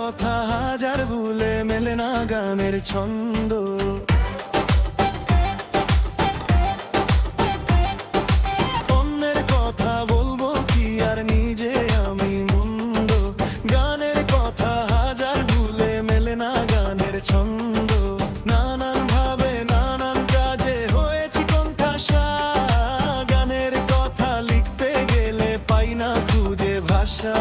কথা হাজার ভুলে মেলে না গানের ছন্দ। অন্যের কথা বলবো কি আর নিজে আমি মন্দ, গানের কথা হাজার ভুলে মেলে না গানের ছন্দ। নানান ভাবে নানান কাজে হয়েছি কোণঠাসা, গানের কথা লিখতে গেলে পাই না খুঁজে ভাষা।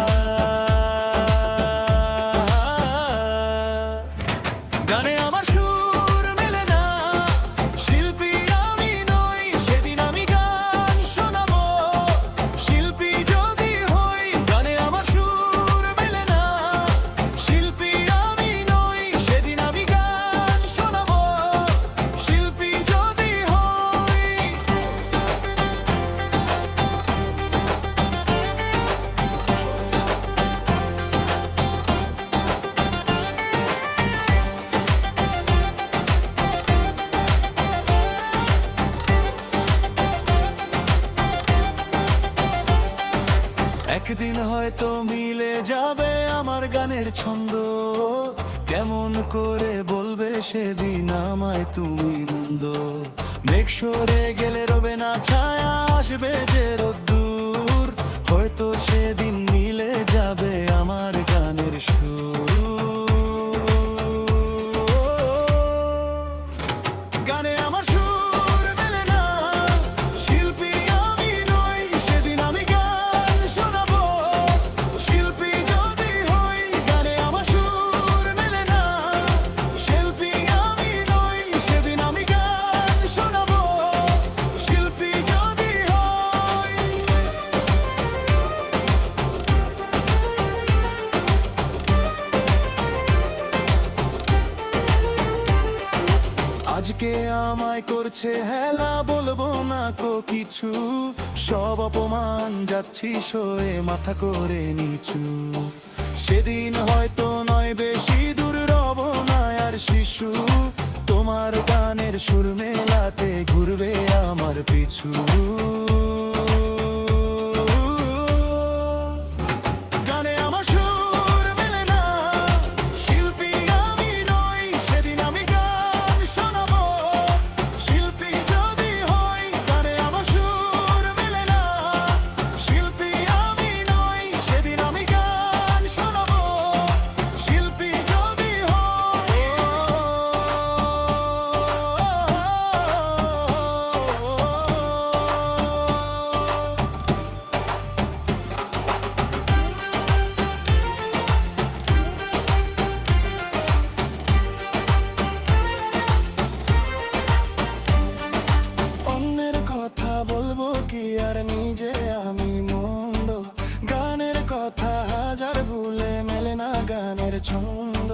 গানে আমার সুর মেলে না, শিল্পী আমি নই, সেদিন আমি গান শোনাবো শিল্পী যদি হই। গানে আমার সুর মেলে না, শিল্পী আমি নই, সেদিন আমি গান শোনাবো শিল্পী যদি হই। একদিন হয়তো মিলে যাবে আমার গানের ছন্দ, কেমন করে বলবে সেদিন আমায় তুমি মন্দ। মেঘ সরে গেলে রবে না ছায়া, আসবে যে রোদ্দুর, হয়তো সেদিন মিলে যাবে আমার গানের সুর। গানে আমার সুর মেলে না, শিল্পী আমি নই, সেদিন আমি গান শোনাবো শিল্পী যদি হই। গানে আমার সুর মেলে না, শিল্পী আমি নই, সেদিন আমি গান শোনাবো শিল্পী যদি হই। আজকে আমায় করছে হেলা, বলবো না কো কিছু, সব অপমান যাচ্ছি সয়ে মাথা করে নিচু। সেদিন হয়তো নয় বেশি দূর, রব না আর শিশু, তোমার গানের সুর মেলাতে ঘুরবে আমার পিছু। গানে আমার সুর মেলে না, শিল্পী আমি নই, সেদিন আমি গান শোনাবো শিল্পী যদি হই। গানে আমার সুর মেলে না, শিল্পী আমি নই, সেদিন আমি গান শোনাবো শিল্পী যদি হই। অন্যের কথা বলবো কি আর নিজে আমি মন্দ, গানের কথা হাজার ভুলে মেলে না গানের ছন্দ।